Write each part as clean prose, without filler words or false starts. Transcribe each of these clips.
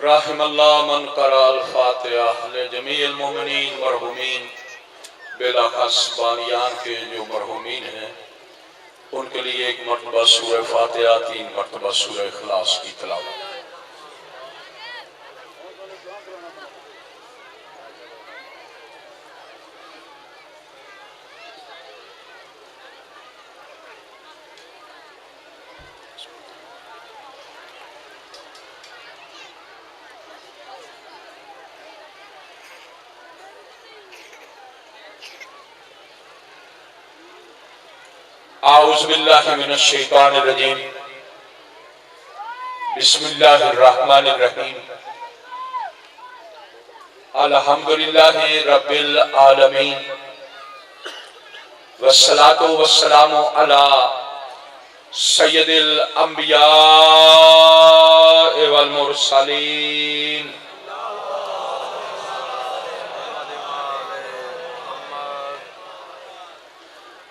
رحم اللہ من قرأ الفاتحہ لجمیع المؤمنین مرحومین، بالاخص بانیان کے جو مرحومین ہیں ان کے لیے ایک مرتبہ سورہ فاتحہ، 3 مرتبہ سورہ اخلاص کی تلاوت۔ اعوذ باللہ من الشیطان الرجیم، بسم اللہ الرحمن الرحیم، الحمدللہ رب العالمین، والصلاة والسلام علی سید الانبیاء والمرسلین،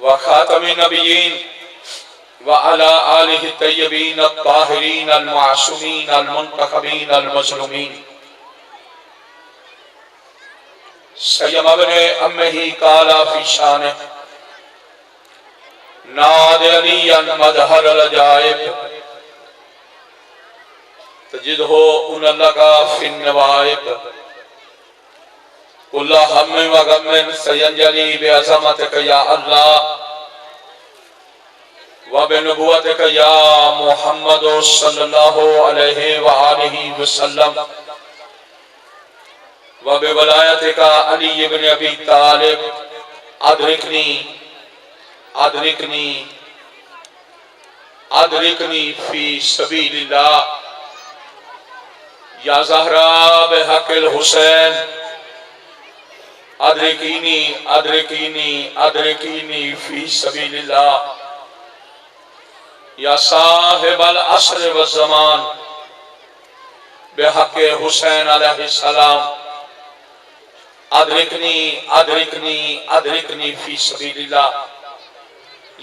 وخاتم النبیین وعلی آلہ الطیبین الطاہرین المعصومین المنتخبین المظلومین، سیم ابن امہ قال فی شانہ ناد علی مظہر العجائب، تجدہ انلقا فی النوائب، کل ہم و غم سینجلی بعظمتک یا اللہ و بنبوتک یا محمد صلی اللہ علیہ وآلہ وسلم و بولایتک علی بن ابی طالب، ادرکنی ادرکنی ادرکنی فی سبیل اللہ یا زہرا بحق الحسین، ادرکینی ادرکینی ادرکینی فی سبیل اللہ یا صاحب العصر والزمان بحق حسین علیہ السلام، ادرکنی ادرکنی ادرکنی فی سبیل اللہ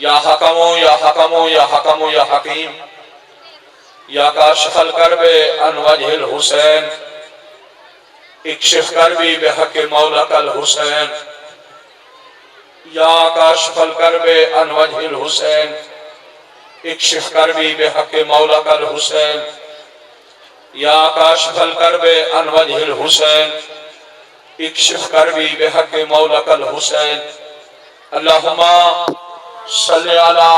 یا حکمو یا حکمو یا حکمو یا حکیم، یا کاشف الکرب عن وجہ الحسین، اکشف کربی بحق مولاک الحسین، یا کاشف الکرب عن وجہ الحسین، اکشف کربی بحق مولاک الحسین، یا کاشف الکرب عن وجہ الحسین، اکشف کربی بحق مولاک الحسین، اللہم صلی علی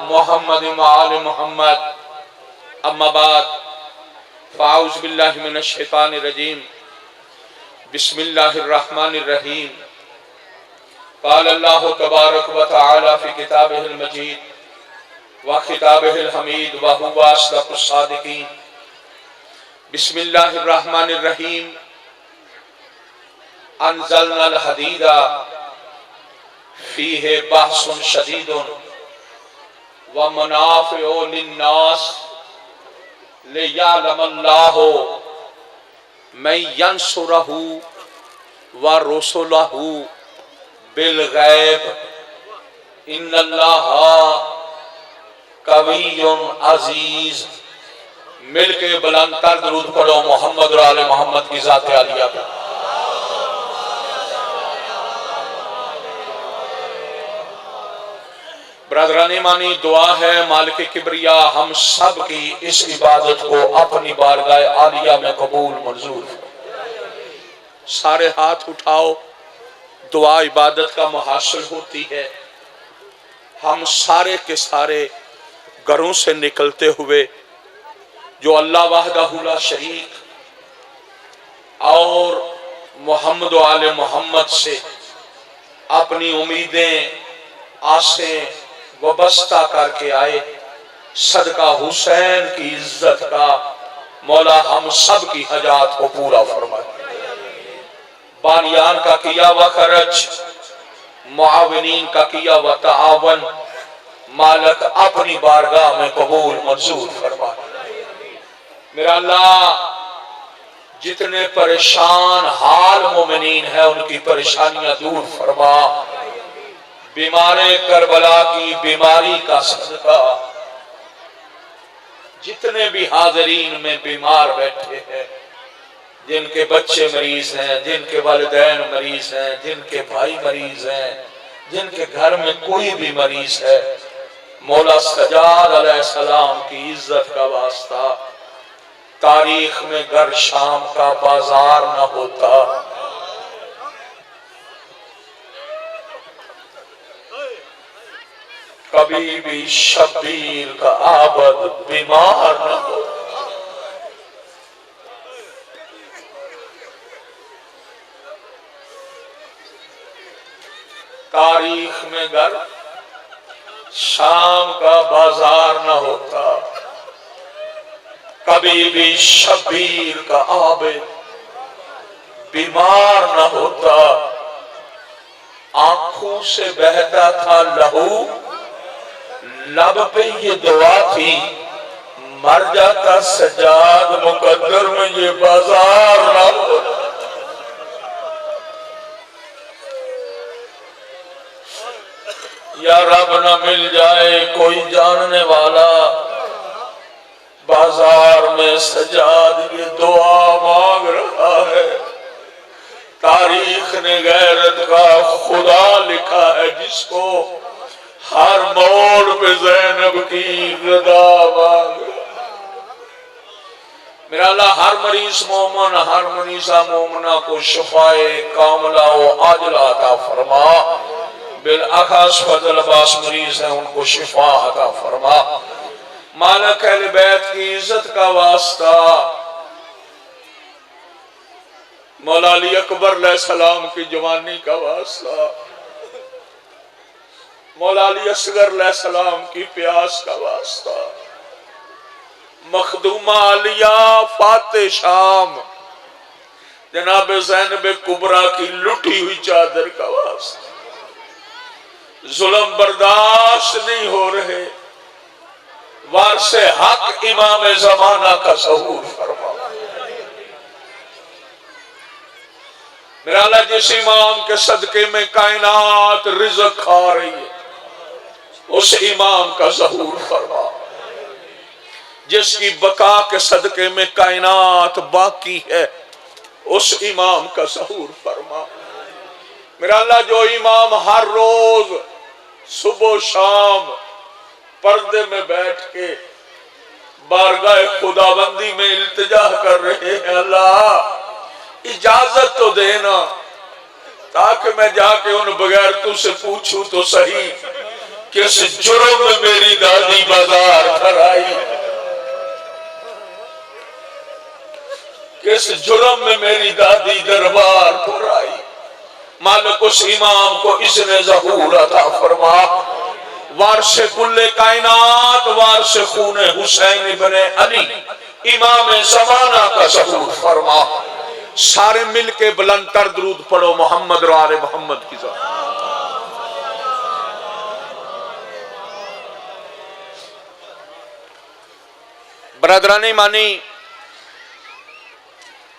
محمد وآل محمد، اما بعد فاعوذ باللہ من الشیطان الرجیم، بسم اللہ الرحمن الرحیم، قال اللہ تبارک و تعالی فی کتابہ المجید و خطابہ الحمید وہو اصدق الصادقین، بسم اللہ الرحمن الرحیم، انزلنا الحدید فیہ بحث شدید و منافع للناس لیعلم اللہ من ینصرہ و رسلہ بالغیب ان اللہ قوی عزیز۔ مل کے بلند تر درود پڑھو محمد و آل محمد کی ذات عالیہ پہ۔ برادران ایمانی، دعا ہے مالک کبریا ہم سب کی اس عبادت کو اپنی بارگاہ عالیہ میں قبول منظور۔ سارے ہاتھ اٹھاؤ، دعا عبادت کا محاصل ہوتی ہے۔ ہم سارے کے سارے گھروں سے نکلتے ہوئے جو اللہ وحدہ لا شریک اور محمد و آل محمد سے اپنی امیدیں آسیں وابستہ کر کے آئے، صدقہ حسین کی عزت کا مولا ہم سب کی حاجات کو پورا فرمائے۔ بانیان کا کیا و خرچ، معاونین کا کیا و تعاون، مالک اپنی بارگاہ میں قبول منظور فرمائے۔ میرا اللہ جتنے پریشان حال مومنین ہیں ان کی پریشانیاں دور فرما، بیمار کربلا کی بیماری کا صدقہ جتنے بھی حاضرین میں بیمار بیٹھے ہیں جن کے بچے مریض ہیں، جن کے والدین مریض ہیں، جن کے بھائی مریض ہیں، جن کے گھر میں کوئی بھی مریض ہے، مولا سجاد علیہ السلام کی عزت کا واسطہ تاریخ میں گر شام کا بازار نہ ہوتا، کبھی بھی شبیر کا عابد بیمار نہ ہوتا۔ تاریخ میں گر شام کا بازار نہ ہوتا، کبھی بھی شبیر کا عابد بیمار نہ ہوتا۔ آنکھوں سے بہتا تھا لہو، لب پہ یہ دعا تھی، مر جاتا سجاد مقدر میں یہ بازار نہ ہوتا۔ یا رب نہ مل جائے کوئی جاننے والا، بازار میں سجاد یہ دعا مانگ رہا ہے۔ تاریخ نے غیرت کا خدا لکھا ہے، جس کو ہر موڑ پہ زینب کی رضا مانگ رہا ہے۔ میرا اللہ ہر مریض مومن، ہر مریضہ مومنہ کو شفائے کاملہ و عاجلہ عطا فرما۔ بالاخص فضل عباس مریض ہیں، ان کو شفا عطا فرما۔ مالک اہل بیت کی عزت کا واسطہ مولا علی اکبر علیہ السلام کی جوانی کا واسطہ، مولا علی اصغر علیہ السلام کی پیاس کا واسطہ، مخدومہ علیہ فاتح شام جناب زینب کبریٰ کی لٹی ہوئی چادر کا واسطہ، ظلم برداشت نہیں ہو رہے، وارث حق امام زمانہ کا ظہور فرما۔ میرا اللہ جس امام کے صدقے میں کائنات رزق کھا رہی ہے، اس امام کا ظہور فرما۔ جس کی بقا کے صدقے میں کائنات باقی ہے، اس امام کا ظہور فرما۔ میرا اللہ جو امام ہر روز صبح و شام پردے میں بیٹھ کے بارگاہ خداوندی میں التجا کر رہے ہیں، اللہ اجازت تو دینا تاکہ میں جا کے ان بغیرتوں سے پوچھوں تو صحیح، کس جرم میں میری دادی بازار کر آئی، کس جرم میں میری دادی دربار پر آئی۔ مالک اس امام کو اذن ظہور عطا فرما، وارث کل کائنات، وارث خون حسین ابن علی امام زمانہ کا ظہور فرما۔ سارے مل کے بلند تر درود پڑھو محمد و آل محمد کی ذات۔ برادران ایمانی،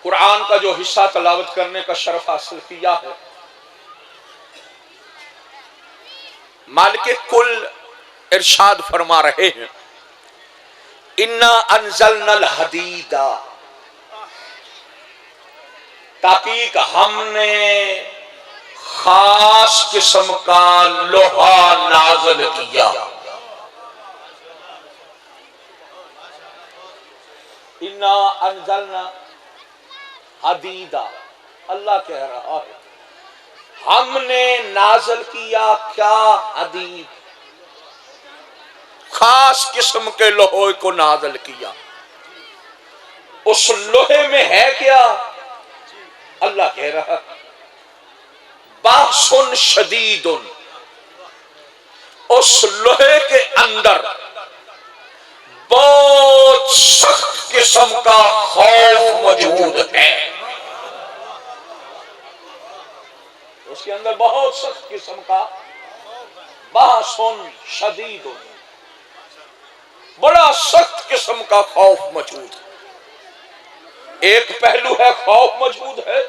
قرآن کا جو حصہ تلاوت کرنے کا شرف حاصل کیا ہے، مالک کل ارشاد فرما رہے ہیں، اِنَّا أَنزَلْنَا الْحَدِيدَ، تحقیق ہم نے خاص قسم کا لوہا نازل کیا۔ اِنَّا أَنزَلْنَا حدیدہ، اللہ کہہ رہا ہے ہم نے نازل کیا کیا؟ حدید، خاص قسم کے لوہے کو نازل کیا۔ اس لوہے میں ہے کیا؟ اللہ کہہ رہا باس شدید، اس لوہے کے اندر بہت سخت قسم کا خوف موجود ہے، اس کے اندر بہت سخت قسم کا باس شدید، بڑا سخت قسم کا خوف موجود ہے۔ ایک پہلو ہے خوف موجود ہے،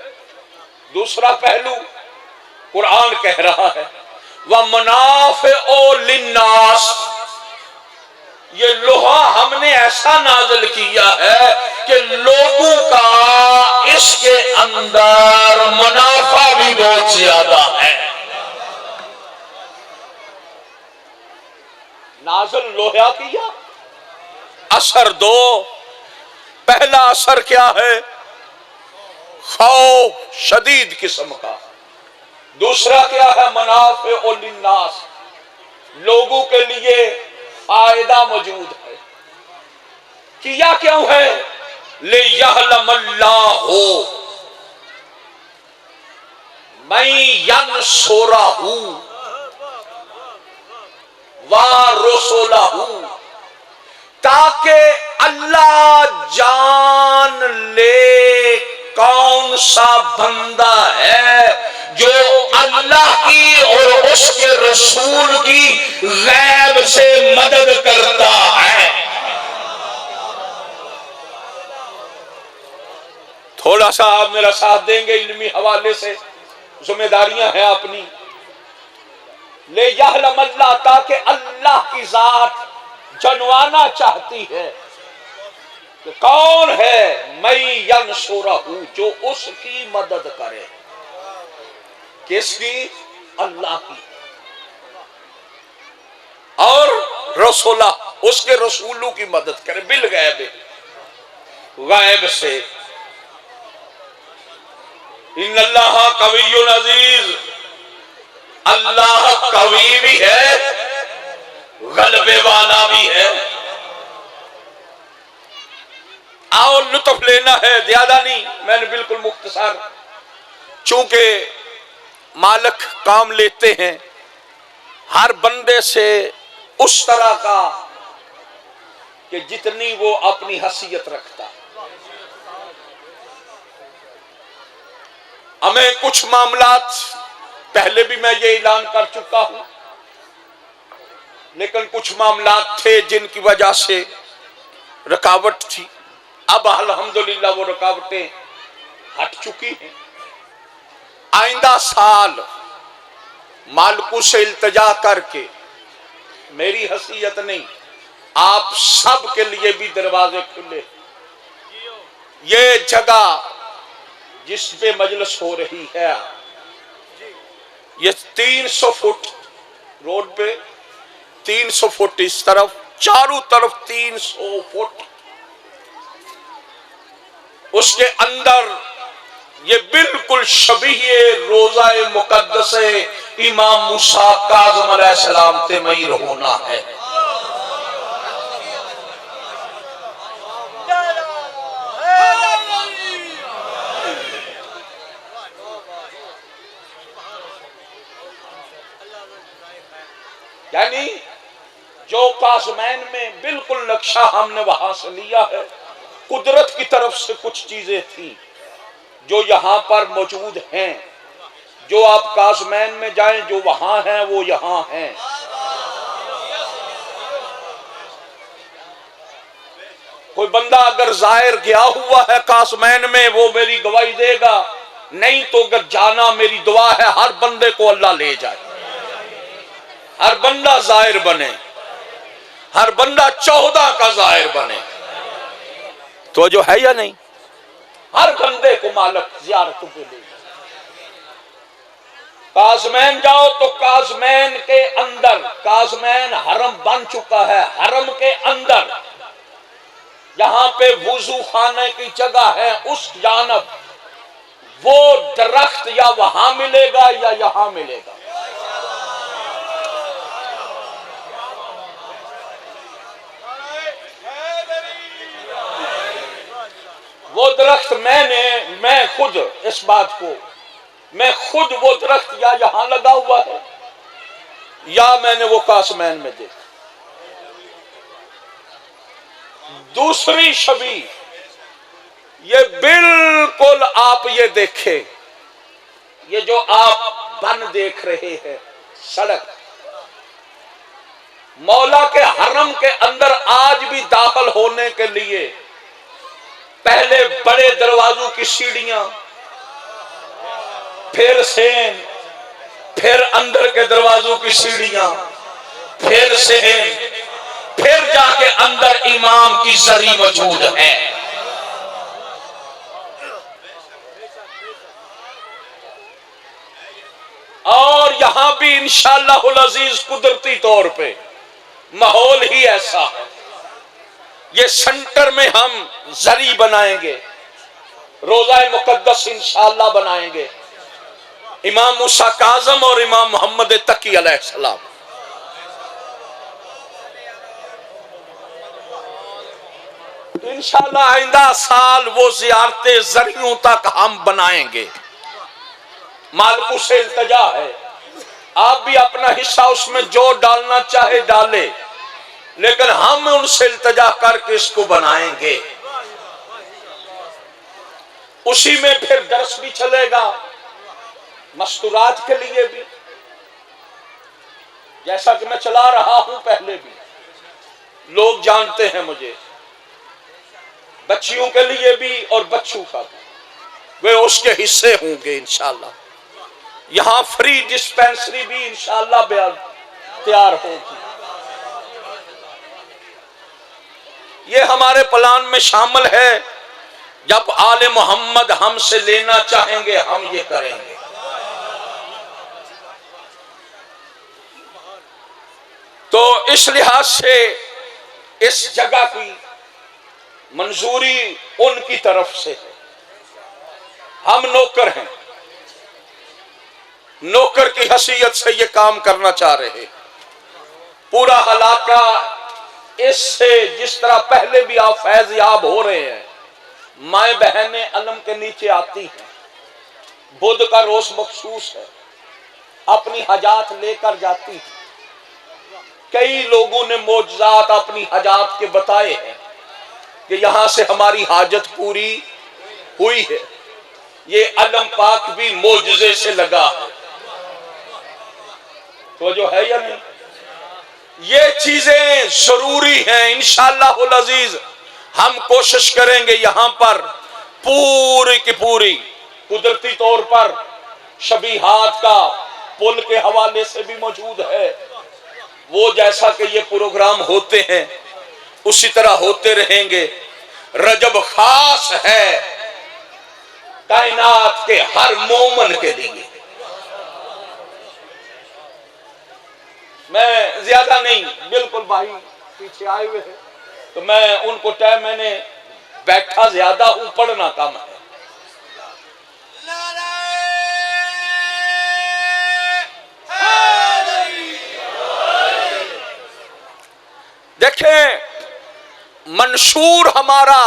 دوسرا پہلو قرآن کہہ رہا ہے وَمَنَافِعُ لِلنَّاسِ، یہ لوہا ہم نے ایسا نازل کیا ہے کہ لوگوں کا اس اندر منافع بھی بہت زیادہ ہے۔ نازل لوہا کیا، اثر دو۔ پہلا اثر کیا ہے؟ خوف شدید قسم کا۔ دوسرا کیا ہے؟ منافع للناس، لوگوں کے لیے فائدہ موجود ہے۔ کیا کیوں ہے؟ لِيَعْلَمَ اللَّهُ مَن يَنْصُرَهُ وَرُسُلَهُ، تاکہ اللہ جان لے کون سا بندہ ہے جو اللہ کی اور اس کے رسول کی غیب سے مدد کرتا ہے۔ تھوڑا سا آپ میرا ساتھ دیں گے علمی حوالے سے، ذمہ داریاں ہیں اپنی۔ لے یعلم اللہ، تاکہ اللہ کی ذات جنوانا چاہتی ہے کہ کون ہے من ینصرہ، جو اس کی مدد کرے۔ کس کی؟ اللہ کی۔ اور رسولہ، اس کے رسولوں کی مدد کرے، بالغیب، غائب سے۔ ان اللہ قوی عزیز، اللہ قوی بھی ہے، غلبے والا بھی ہے۔ آؤ لطف لینا ہے، زیادہ نہیں، میں نے بالکل مختصر، چونکہ مالک کام لیتے ہیں ہر بندے سے اس طرح کا کہ جتنی وہ اپنی حیثیت رکھتا۔ ہمیں کچھ معاملات پہلے بھی میں یہ اعلان کر چکا ہوں، لیکن کچھ معاملات تھے جن کی وجہ سے رکاوٹ تھی، اب الحمدللہ وہ رکاوٹیں ہٹ چکی ہیں۔ آئندہ سال مالکوں سے التجا کر کے، میری حیثیت نہیں، آپ سب کے لیے بھی دروازے کھلے۔ یہ جگہ جس پہ مجلس ہو رہی ہے، یہ 300 فٹ روڈ پہ، 300 فٹ اس طرف، چاروں طرف 300 فٹ، اس کے اندر یہ بالکل شبیہ روضہ مقدس امام موسیٰ کاظم علیہ السلام تیمیر ہونا ہے۔ یعنی جو قاسمین میں بالکل نقشہ ہم نے وہاں سے لیا ہے، قدرت کی طرف سے کچھ چیزیں تھیں جو یہاں پر موجود ہیں، جو آپ قاسمین میں جائیں جو وہاں ہیں وہ یہاں ہیں۔ کوئی بندہ اگر ظاہر گیا ہوا ہے قاسمین میں، وہ میری گواہی دے گا، نہیں تو اگر جانا میری دعا ہے ہر بندے کو اللہ لے جائے، ہر بندہ ظاہر بنے، ہر بندہ 14 کا ظاہر بنے۔ تو جو ہے یا نہیں، ہر بندے کو مالک زیارتوں پہ لے جائے۔ قاسمین جاؤ تو قاسمین کے اندر، قاسمین حرم بن چکا ہے، حرم کے اندر یہاں پہ وضو خانے کی جگہ ہے، اس جانب وہ درخت یا وہاں ملے گا یا یہاں ملے گا۔ وہ درخت میں خود اس بات کو، میں خود وہ درخت یا یہاں لگا ہوا ہے یا میں نے وہ قاسمین میں دیکھا۔ دوسری شبیہ یہ بالکل آپ یہ دیکھیں، یہ جو آپ بن دیکھ رہے ہیں سڑک، مولا کے حرم کے اندر آج بھی داخل ہونے کے لیے پہلے بڑے دروازوں کی سیڑھیاں، پھر سین، پھر اندر کے دروازوں کی سیڑھیاں، پھر سین، پھر جا کے اندر امام کی زری موجود ہے۔ ابھی انشاءاللہ العزیز قدرتی طور پہ ماحول ہی ایسا ہے، یہ سنٹر میں ہم زری بنائیں گے، روضہ مقدس انشاءاللہ بنائیں گے، امام موسیٰ کاظم اور امام محمد تقی علیہ السلام۔ انشاءاللہ آئندہ سال وہ زیارتیں زریوں تک ہم بنائیں گے۔ مالکو سے التجا ہے، آپ بھی اپنا حصہ اس میں جو ڈالنا چاہے ڈالے، لیکن ہم ان سے التجا کر کے اس کو بنائیں گے۔ اسی میں پھر درس بھی چلے گا، مستورات کے لیے بھی، جیسا کہ میں چلا رہا ہوں پہلے بھی، لوگ جانتے ہیں مجھے، بچیوں کے لیے بھی اور بچوں کا بھی، وہ اس کے حصے ہوں گے انشاءاللہ۔ یہاں فری ڈسپینسری بھی انشاءاللہ تیار ہوگی۔ یہ ہمارے پلان میں شامل ہے، جب آل محمد ہم سے لینا چاہیں گے ہم یہ کریں گے۔ تو اس لحاظ سے اس جگہ کی منظوری ان کی طرف سے ہے، ہم نوکر ہیں، نوکر کی حیثیت سے یہ کام کرنا چاہ رہے۔ پورا علاقہ اس سے جس طرح پہلے بھی آپ فیض یاب ہو رہے ہیں، مائیں بہنیں علم کے نیچے آتی ہیں، بدھ کا روز مخصوص ہے، اپنی حاجات لے کر جاتی ہیں۔ کئی لوگوں نے معجزات اپنی حاجات کے بتائے ہیں کہ یہاں سے ہماری حاجت پوری ہوئی ہے۔ یہ علم پاک بھی معجزے سے لگا ہے، تو جو ہے یا نہیں؟ یہ چیزیں ضروری ہیں۔ انشاءاللہ العزیز ہم کوشش کریں گے یہاں پر پوری کی پوری، قدرتی طور پر شبیہات کا پل کے حوالے سے بھی موجود ہے، وہ جیسا کہ یہ پروگرام ہوتے ہیں اسی طرح ہوتے رہیں گے۔ رجب خاص ہے کائنات کے ہر مومن کے لیے۔ میں زیادہ نہیں، بالکل بھائی پیچھے آئے ہوئے ہیں تو میں ان کو ٹائم، میں نے بیٹھا زیادہ ہوں، پڑھنا کم ہے۔ دیکھیں منشور ہمارا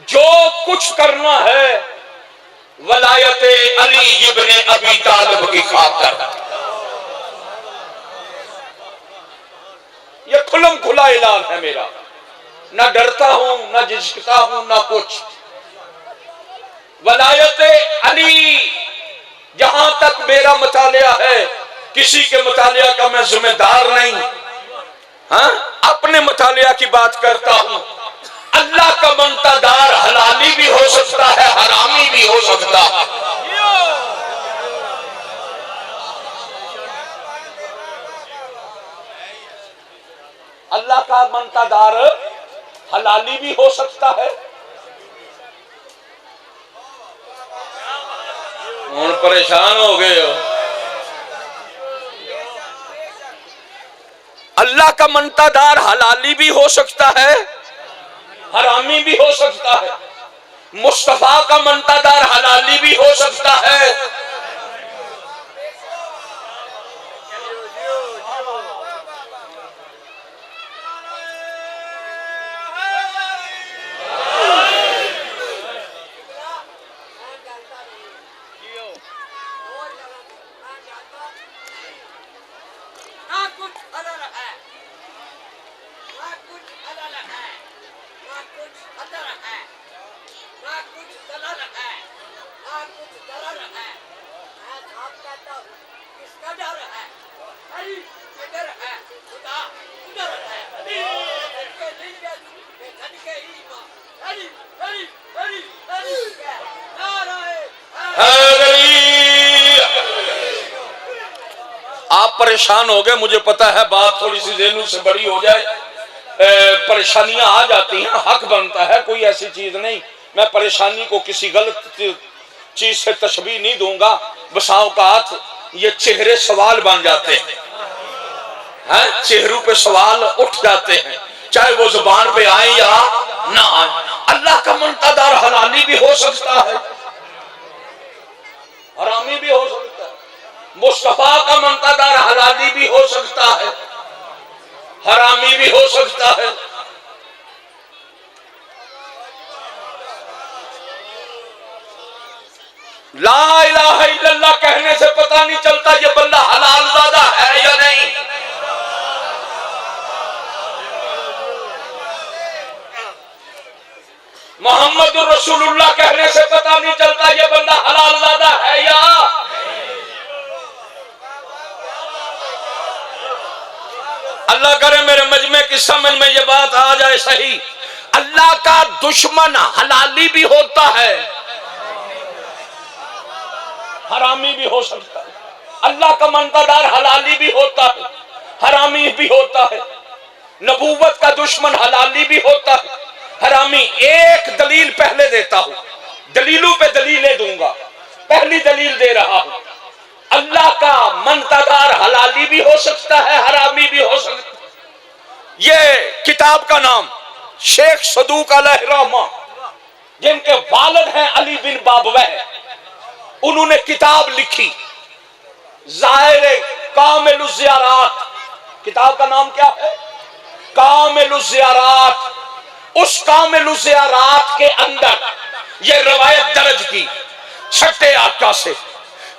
جو کچھ کرنا ہے ولایت علی ابن ابی طالب کی خاطر، یہ کھلم کھلا اعلان ہے میرا، نہ ڈرتا ہوں نہ جھجکتا ہوں نہ کچھ۔ ولایت علی، جہاں تک میرا مطالعہ ہے، کسی کے مطالعہ کا میں ذمہ دار نہیں، ہاں اپنے مطالعہ کی بات کرتا ہوں۔ اللہ کا بنتا دار حلالی بھی ہو سکتا ہے، حرامی بھی ہو سکتا ہے۔ اللہ کا بنتا دار حلالی بھی ہو سکتا ہے۔ ہوں پریشان ہو گئے ہو۔ اللہ کا منتا دار حلالی بھی ہو سکتا ہے، حرامی بھی ہو سکتا ہے۔ مصطفیٰ کا منتا دار حلالی بھی ہو سکتا ہے۔ آپ پریشان ہو گئے، مجھے پتا ہے بات تھوڑی سی ذہنوں سے بڑی ہو جائے، پریشانیاں آ جاتی ہیں، حق بنتا ہے، کوئی ایسی چیز نہیں۔ میں پریشانی کو کسی غلط چیز سے تشبیہ نہیں دوں گا۔ بسا اوقات یہ چہرے سوال بن جاتے ہیں، چہروں پہ سوال اٹھ جاتے ہیں، چاہے وہ زبان پہ آئیں یا نہ آئیں۔ اللہ کا منتظر حلالی بھی ہو سکتا ہے، حرامی بھی ہو سکتا ہے، مصطفیٰ کا منتظر حلالی بھی ہو سکتا ہے، حرامی بھی ہو سکتا ہے۔ لا الہ الا اللہ کہنے سے پتہ نہیں چلتا یہ بندہ حلال زادہ ہے یا نہیں۔ محمد رسول اللہ کہنے سے پتہ نہیں چلتا یہ بندہ حلال زادہ ہے یا اللہ کرے میرے مجمع کی سمجھ میں یہ بات آ جائے صحیح۔ اللہ کا دشمن حلالی بھی ہوتا ہے، حرامی بھی ہو سکتا ہے۔ اللہ کا منتظر حلالی بھی ہوتا ہے، حرامی بھی ہوتا ہے۔ نبوت کا دشمن حلالی بھی ہوتا ہے، حرامی۔ ایک دلیل پہلے دیتا ہوں، دلیلوں پہ دلیلیں دوں گا۔ پہلی دلیل دے رہا ہوں، اللہ کا منتظر حلالی بھی ہو سکتا ہے، حرامی بھی ہو سکتا ہے۔ یہ کتاب کا نام شیخ صدوق علیہ الرحمہ، جن کے والد ہیں علی بن بابوہ، انہوں نے کتاب لکھی ظاہر کامل الزیارات۔ کتاب کا نام کیا ہے؟ کامل الزیارات۔ اس کامل الزیارات کے اندر یہ روایت درج کی چھٹے آقا سے۔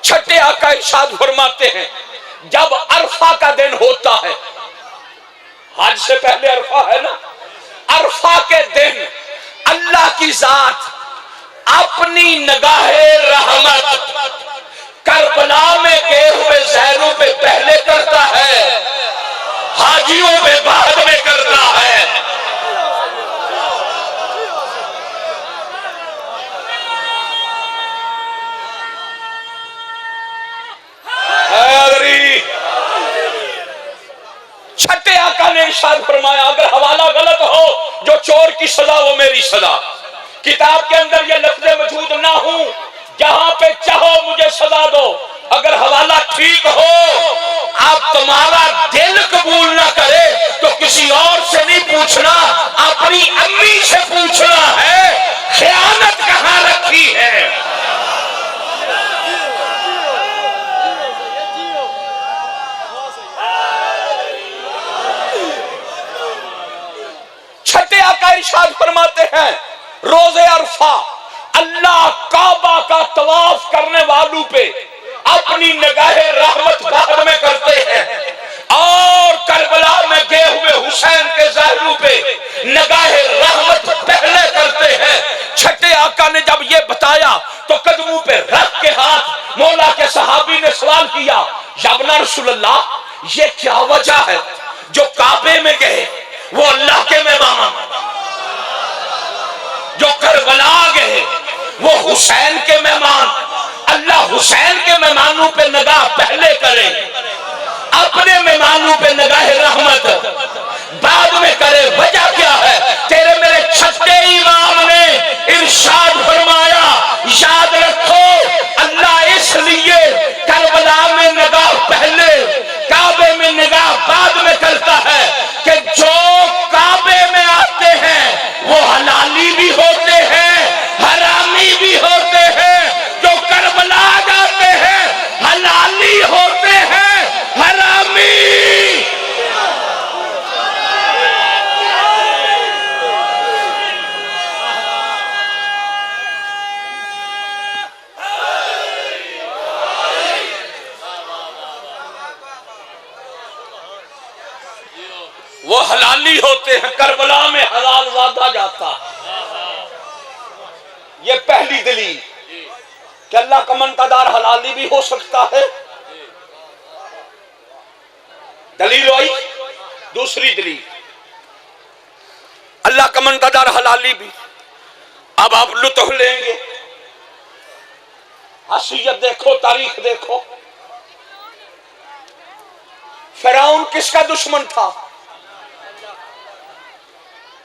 چھٹے آقا ارشاد فرماتے ہیں جب عرفہ کا دن ہوتا ہے، حج سے پہلے عرفہ ہے نا، عرفہ کے دن اللہ کی ذات اپنی نگاہ رحمت کربلا میں گئے ہوئے زہروں پہ پہلے کرتا ہے، حاجیوں پہ بعد میں کرتا ہے۔ چھٹے آقا نے ارشاد فرمایا اگر حوالہ غلط ہو، جو چور کی سزا وہ میری سزا۔ کتاب کے اندر یہ لفظ موجود نہ ہوں، جہاں پہ چاہو مجھے سزا دو۔ اگر حوالہ ٹھیک ہو، آپ تمہارا دل قبول نہ کرے تو کسی اور سے نہیں پوچھنا، اپنی امی سے پوچھنا ہے خیانت کہاں رکھی ہے۔ چھٹے آقا ارشاد فرماتے ہیں روز عرفہ اللہ کعبہ کا طواف کرنے والوں پہ اپنی نگاہ رحمت بعد میں کرتے ہیں، اور کربلا میں گئے ہوئے حسین کے زہروں پہ نگاہ رحمت پہلے کرتے ہیں۔ چھٹے آقا نے جب یہ بتایا تو قدموں پہ رکھ کے ہاتھ مولا کے صحابی نے سوال کیا یا ابن رسول اللہ یہ کیا وجہ ہے جو کعبے میں گئے وہ اللہ کے مہمان، جو کربلا گئے وہ حسین کے مہمان، اللہ حسین کے مہمانوں پہ نگاہ پہلے کرے، اپنے مہمانوں پہ نگاہ رحمت بعد میں کرے۔ وجہ کیا ہے؟ تیرے میرے چھٹے امام نے ارشاد فرمایا یاد رکھو اللہ اس لیے کربلا میں نگاہ پہلے کعبے میں نگاہ بعد میں کرتا ہے کہ جو کعبے میں آتے ہیں وہ حلالی بھی ہوتے ہیں، حرامی بھی ہوتے ہیں، جو کربلا جاتے ہیں حلالی ہوتے ہیں، حرامی۔ وہ حلالی ہوتے ہیں، کربلا میں حلال زادہ جاتا ہے۔ یہ پہلی دلیل کہ اللہ کا منتظر حلالی بھی ہو سکتا ہے۔ دلیل ہوئی۔ دوسری دلیل اللہ کا منتظر حلالی بھی۔ اب آپ لطف لیں گے، حیثیت دیکھو، تاریخ دیکھو۔ فرعون کس کا دشمن تھا؟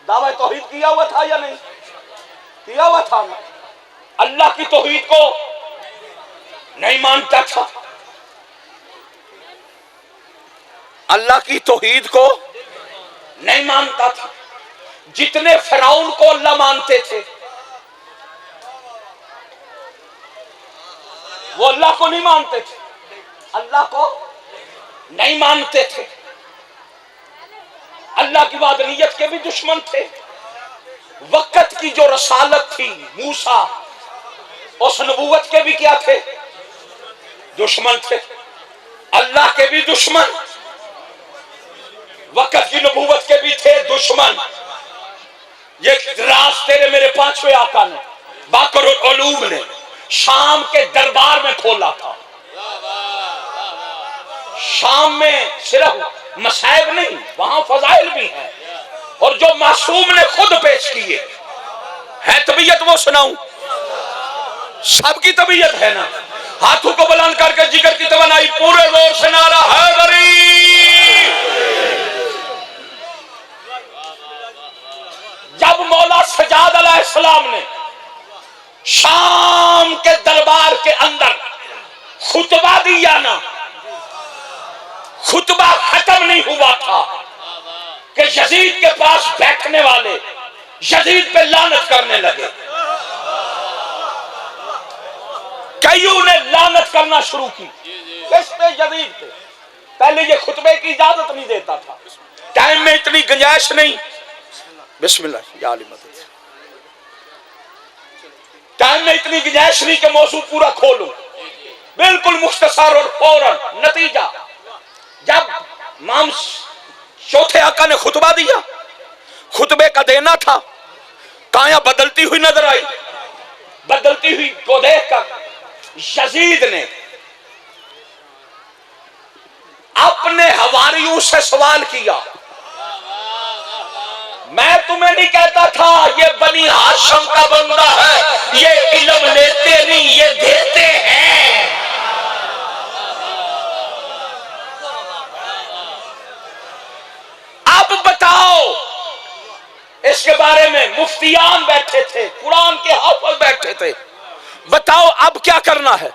دعویٰ توحید کیا ہوا تھا یا نہیں کیا ہوا تھا؟ اللہ کی توحید کو نہیں مانتا تھا، اللہ کی توحید کو نہیں مانتا تھا. جتنے فرعون کو اللہ مانتے تھے وہ اللہ کو نہیں مانتے تھے, اللہ کو نہیں مانتے تھے. اللہ کی وحدانیت کے بھی دشمن تھے. وقت کی جو رسالت تھی موسیٰ, اس نبوت کے بھی کیا تھے؟ دشمن تھے. اللہ کے بھی دشمن, وقت کی نبوت کے بھی تھے دشمن. یہ راز تیرے میرے پانچویں آقا نے باقر العلوم نے شام کے دربار میں کھولا تھا. شام میں صرف مصائب نہیں, وہاں فضائل بھی ہیں, اور جو معصوم نے خود پیش کیے ہے. طبیعت وہ سناؤں, سب کی طبیعت ہے نا. ہاتھوں کو بلند کر کے جگر کی توانائی پورے زور سے نعرہ حیدری. جب مولا سجاد علیہ السلام نے شام کے دربار کے اندر خطبہ دیا نا, خطبہ ختم نہیں ہوا تھا کہ یزید کے پاس بیٹھنے والے یزید پہ لعنت کرنے لگے. کئیوں نے لعنت کرنا شروع کی اس پہ, یزید پہ. پہلے یہ خطبے کی اجازت نہیں دیتا تھا, ٹائم میں اتنی گنجائش نہیں. بسم اللہ یا علی مدد. ٹائم میں اتنی گنجائش نہیں کہ موضوع پورا کھولوں. بالکل مختصر اور فوراً نتیجہ. جب امام چوتھے آقا نے خطبہ دیا, خطبے کا دینا تھا, کائیں بدلتی ہوئی نظر آئی. بدلتی ہوئی کو دیکھ کر یزید نے اپنے حواریوں سے سوال کیا. میں تمہیں نہیں کہتا تھا یہ بنی ہاشم کا بندہ ہے, یہ علم لیتے نہیں یہ دیتے ہیں. اب بتاؤ, اس کے بارے میں مفتیان بیٹھے تھے, قرآن کے حافظ بیٹھے تھے, بتاؤ اب کیا کرنا ہے.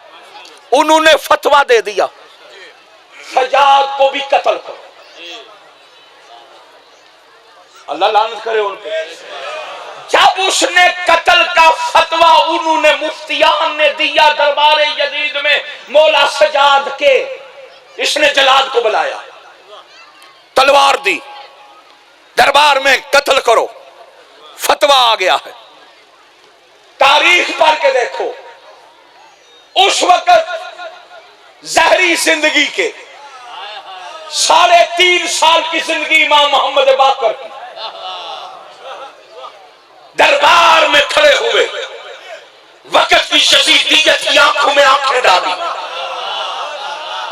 انہوں نے فتویٰ دے دیا سجاد کو بھی قتل کرو. اللہ لعنت کرے ان پہ. جب اس نے قتل کا فتویٰ انہوں نے مفتیان نے دیا دربار یزید میں مولا سجاد کے, اس نے جلاد کو بلایا, تلوار دی, دربار میں قتل کرو. فتویٰ آ گیا ہے. تاریخ پڑھ کے دیکھو, اس وقت زہری زندگی کے 3.5 سال کی زندگی امام محمد باقر کی دربار میں کھڑے ہوئے, وقت کی شدیدیت کی آنکھوں میں آنکھیں ڈالی,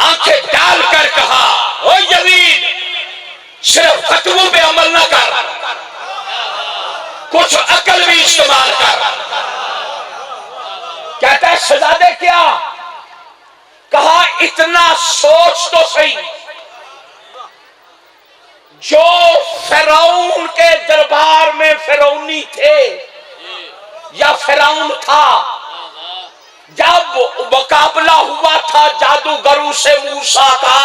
آنکھیں ڈال کر کہا او یزید صرف فتووں پہ عمل نہ کر, کچھ عقل بھی استعمال کر. کہتا ہے شہزادے کیا؟ کہا اتنا سوچ تو صحیح, جو فرعون کے دربار میں فرعونی تھے یا فرعون تھا, جب مقابلہ ہوا تھا جادوگروں سے موسیٰ کا,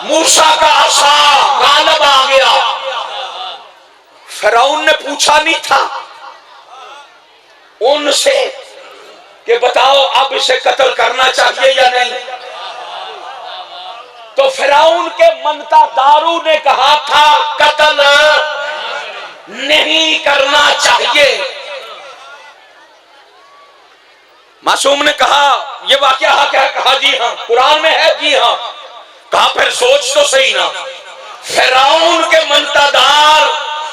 موسیٰ کا عصا غالب آ گیا. فرعون نے پوچھا نہیں تھا ان سے کہ بتاؤ اب اسے قتل کرنا چاہیے یا نہیں. تو فرعون کے منتا دارو نے کہا تھا قتل نہیں کرنا چاہیے. معصوم نے کہا یہ واقعہ حق ہے, کہا جی ہاں قرآن میں ہے, جی ہاں. کہا پھر سوچ تو صحیح نا, فرعون کے منتا دار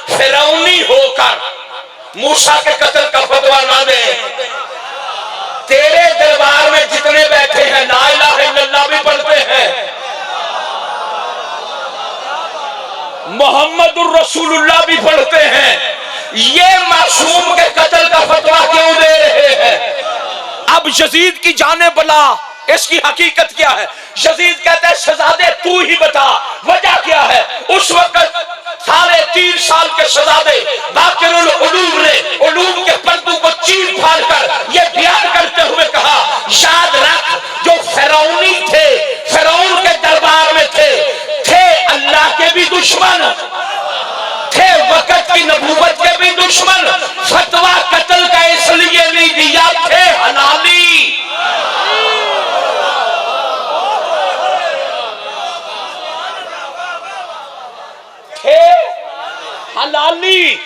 فرعونی ہو کر موسیٰ کے قتل کا فتویٰ نہ دیں. تیرے دربار میں جتنے بیٹھے ہیں لا الہ الا اللہ بھی پڑھتے ہیں, محمد الرسول اللہ بھی پڑھتے ہیں, یہ معصوم کے قتل کا فتویٰ کیوں دے رہے ہیں؟ اب یزید کی جانیں بلا, اس کی حقیقت کیا ہے؟ یزید کہتا ہے شہزادے تو ہی بتا وجہ کیا ہے. اس وقت 3.5 سال کے شہزادے باقر العلوم نے علوم کے پردوں کو چیر پھاڑ کر یہ بیان کرتے ہوئے کہا یاد رکھ جو فرعونی تھے, فرعون کے دربار میں تھے, دشمن فتویٰ قتل کا اس لیے نہیں دیا تھے حلالی، تھے حلالی،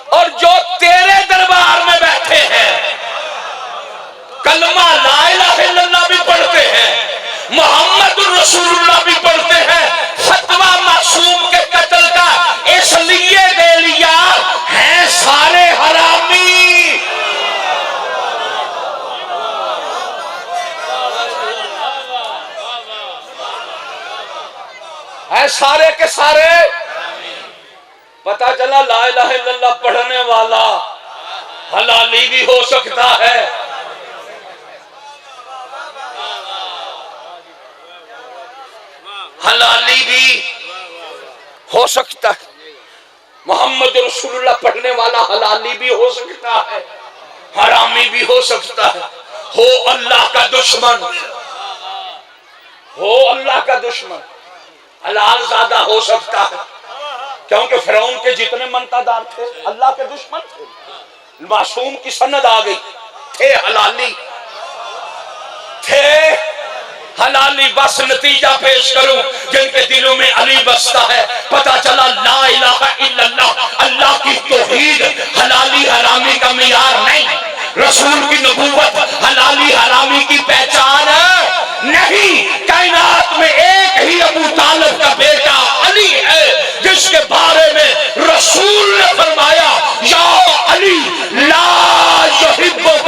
اور جو تیرے دربار میں بیٹھے ہیں کلمہ لا الہ الا اللہ بھی پڑھتے ہیں، محمد رسول اللہ بھی پڑھتے ہیں، فتویٰ معصوم کے قتل کا اس لیے دے لیا ہیں سارے حرامی، ہیں سارے کے سارے۔ پتہ چلا لا الہ الا اللہ پڑھنے والا حلالی بھی ہو سکتا ہے، حلالی بھی ہو سکتا ہے، محمد رسول اللہ پڑھنے والا حلالی بھی ہو سکتا ہے، حرامی بھی ہو سکتا ہے، ہو اللہ کا دشمن، ہو اللہ کا دشمن، حلال زادہ ہو سکتا ہے، کیونکہ فرعون کے جتنے منتدار تھے اللہ کے دشمن تھے، معصوم کی سند آ گئی، تھے حلالی، تھے حلالی۔ بس نتیجہ پیش کروں، جن کے دلوں میں علی بستا ہے، پتہ چلا لا الہ الا اللہ اللہ کی توحید حلالی حرامی کا معیار نہیں، رسول کی نبوت حلالی حرامی کی پہچان نہیں، کائنات میں ایک ہی ابو طالب کا بیٹا علی ہے جس کے بارے میں رسول نے فرمایا یا علی لا یحبک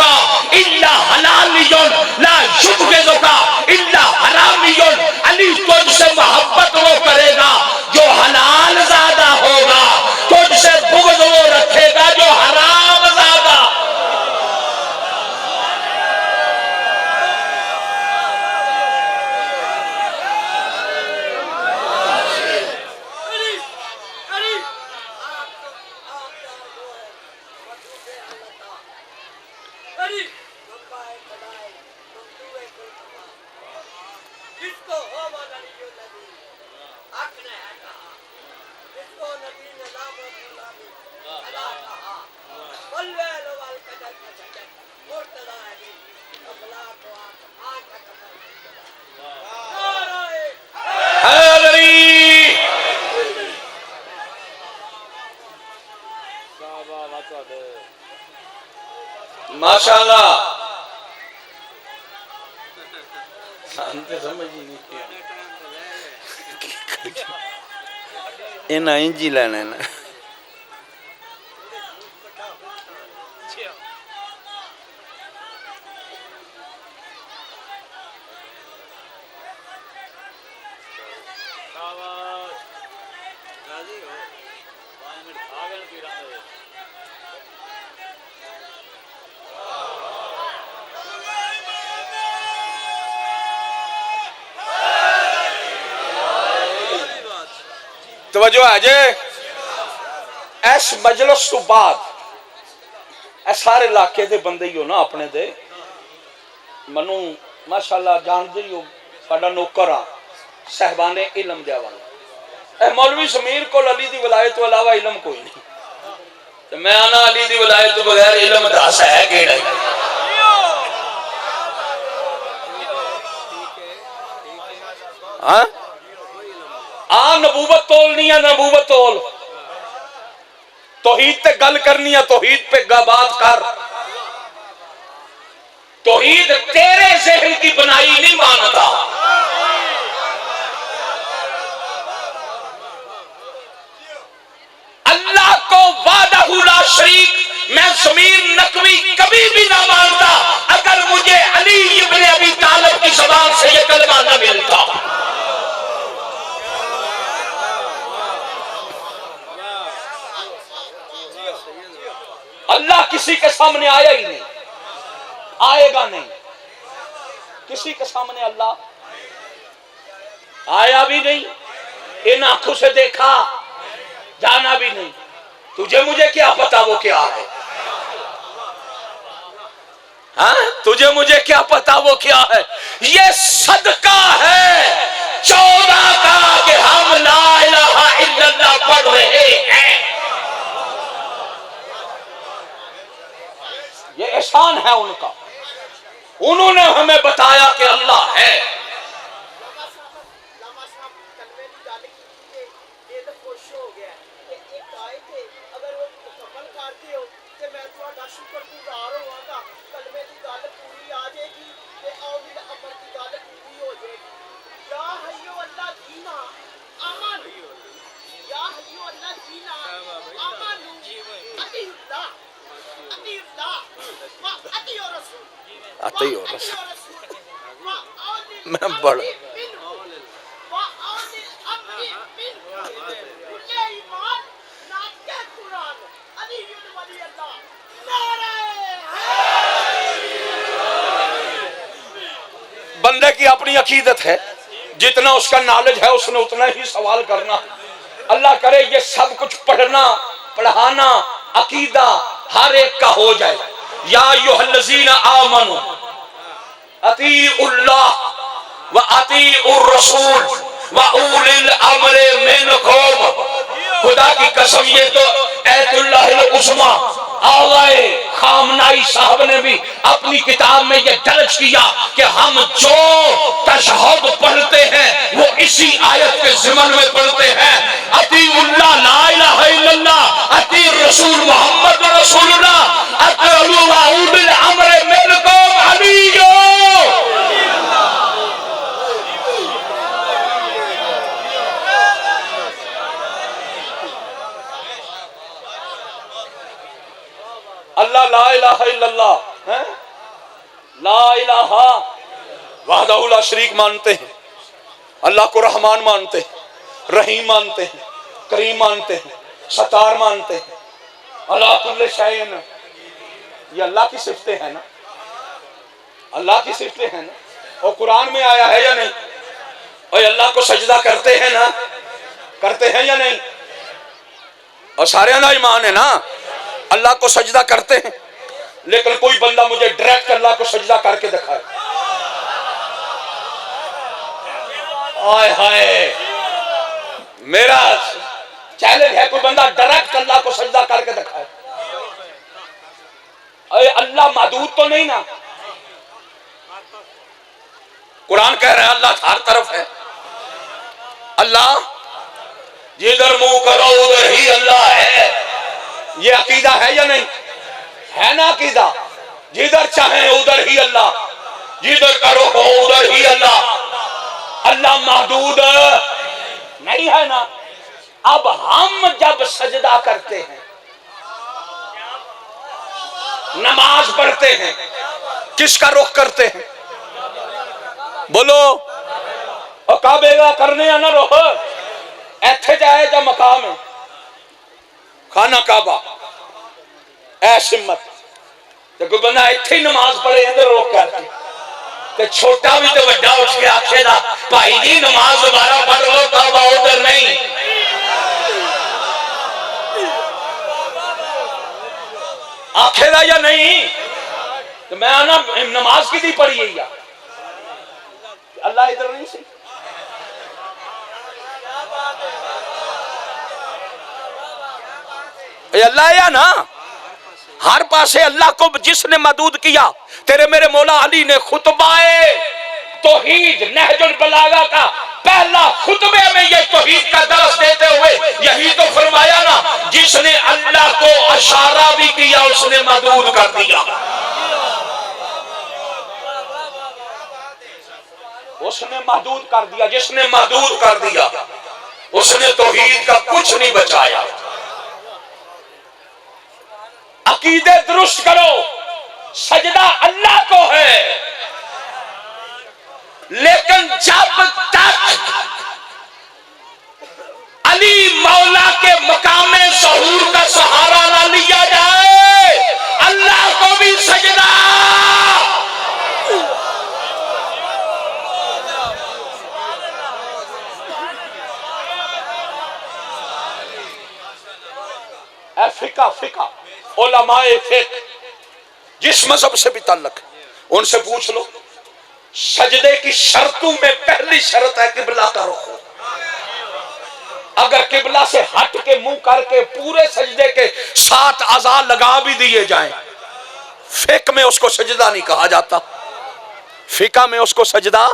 الا حلالی لا یبغضک الا حرامی، علی تجھ سے محبت وہ کرے گا جو حلال زادہ ہوگا، تجھ سے بغض وہ رکھے گا جو حرام زادہ۔ ماشاءاللہ سانتے سمجھ ہی نہیں کیا اینا انجی لینا ہے نا توجہ ہے جے ایس مجلس تو بعد اے سارے علاقے دے بندے ہی ہو نا اپنے دے منو ماشاءاللہ جان دے ہو بڑا نوکرہ صاحبان علم دیا والا اے مولوی سمیر کو علی دی ولایت تو علاوہ علم کوئی نہیں تو میں آنا علی دی ولایت تو بغیر علم داس ہے گیڑا ہی ہاں نبوت تول نہیں ہے نبوت تول توحید تے گل کرنی ہے توحید پہ بات کر توحید تیرے ذہن کی بنائی نہیں مانتا اللہ کو وحدہ لا شریک میں ضمیر نقوی کبھی بھی نہ مانتا اگر مجھے علی ابن ابی طالب کی زبان سے یہ کلمہ نہ ملتا اللہ کسی کے سامنے آیا ہی نہیں آئے گا نہیں کسی کے سامنے اللہ آیا بھی نہیں ان آنکھوں سے دیکھا جانا بھی نہیں تجھے مجھے کیا پتا وہ کیا ہے ہاں تجھے مجھے کیا پتا وہ کیا ہے یہ صدقہ ہے 14 کا کہ ہم لا الہ الا اللہ پڑھ رہے ہیں یہ احسان ہے ان کا، انہوں نے ہمیں بتایا کہ اللہ ہے۔ آتے ہی ہو رہا میں بڑا بندے کی اپنی عقیدت ہے، جتنا اس کا نالج ہے اس نے اتنا ہی سوال کرنا۔ اللہ کرے یہ سب کچھ پڑھنا پڑھانا عقیدہ ہر ایک کا ہو جائے۔ یا ایھا الذین آمنوا اطیعوا اللہ و اطیعوا الرسول و اولی الامر منکم۔ خدا کی قسم یہ تو ایت اللہ العظمیٰ آغائے خامنائی صاحب نے بھی اپنی کتاب میں یہ درج کیا کہ ہم جو تشہد پڑھتے ہیں وہ اسی آیت کے ضمن میں پڑھتے ہیں۔ اطیعوا اللہ لا الہ الا اللہ، اطیعوا الرسول محمد رسول اللہ، اطیعوا اولی الامر منکم علیہ۔ اللہ لا الہ الا اللہ، لا الہ وحدہ لا شریک مانتے ہیں، اللہ کو رحمان مانتے ہیں، رحیم مانتے ہیں، کریم مانتے ہیں، ستار مانتے ہیں، اللہ کل شیء، یہ اللہ کی صفتیں ہیں نا، اللہ کی صفتیں ہیں نا، اور قرآن میں آیا ہے یا نہیں؟ اور اللہ کو سجدہ کرتے ہیں نا، کرتے ہیں یا نہیں؟ اور سارے نا ایمان ہے نا، اللہ کو سجدہ کرتے ہیں، لیکن کوئی بندہ مجھے ڈائریکٹ اللہ کو سجدہ کر کے دکھائے۔ آئے ہائے، میرا چیلنج ہے کوئی بندہ ڈائریکٹ اللہ کو سجدہ کر کے دکھائے۔ اے اللہ محدود تو نہیں نا؟ قرآن کہہ رہا ہے اللہ ہر طرف ہے، اللہ جدھر منہ کرو ادھر ہی اللہ ہے۔ یہ عقیدہ ہے یا نہیں؟ ہے نا عقیدہ؟ جدھر چاہیں ادھر ہی اللہ، جدھر کرو ہو ادھر ہی اللہ۔ اللہ محدود نہیں ہے نا؟ اب ہم جب سجدہ کرتے ہیں، نماز پڑھتے ہیں، کس کا رخ کرتے ہیں؟ بولو، اور کعبے کا کرنے یا نہ رخ؟ ایتھے جائے جا مقام ہے خانہ کعبہ، اے سمت تو کوئی بندہ ایتھے ہی نماز پڑھے ادھر رخ کرتے، کہ چھوٹا بھی تو بڑا اٹھ کے آکھے دا بھائی جی نماز دوبارہ پڑھ لو، کعبہ ادھر نہیں۔ آکھے دا یا نہیں؟ تو میں آنا نماز کی دی پڑھی ہے یا اللہ ادھر نہیں سی؟ اے اللہ یا نا؟ ہر پاسے اللہ کو جس نے محدود کیا، تیرے میرے مولا علی نے خطبہ توحید نہج البلاغہ کا پہلا خطبے میں یہ توحید کا درس دیتے ہوئے یہی تو فرمایا نا، جس نے اللہ کو اشارہ بھی کیا اس نے محدود کر دیا۔ اس نے محدود کر دیا، جس نے محدود کر دیا اس نے توحید کا کچھ نہیں بچایا۔ عقیدے درست کرو، سجدہ اللہ کو ہے، لیکن جب تک علی مولا کے مقام ظہور کا سہارا نہ لیا جائے، اللہ کو بھی سجدہ۔ اے فقہ علماء فقہ جس مذہب سے بھی تعلق ہے ان سے پوچھ لو، سجدے کی شرطوں میں پہلی شرط ہے قبلہ کا رخ ہو۔ اگر قبلہ سے ہٹ کے منہ کر کے پورے سجدے کے 7 اعضاء لگا بھی دیے جائیں، فقہ میں اس کو سجدہ نہیں کہا جاتا، فقہ میں اس کو سجدہ،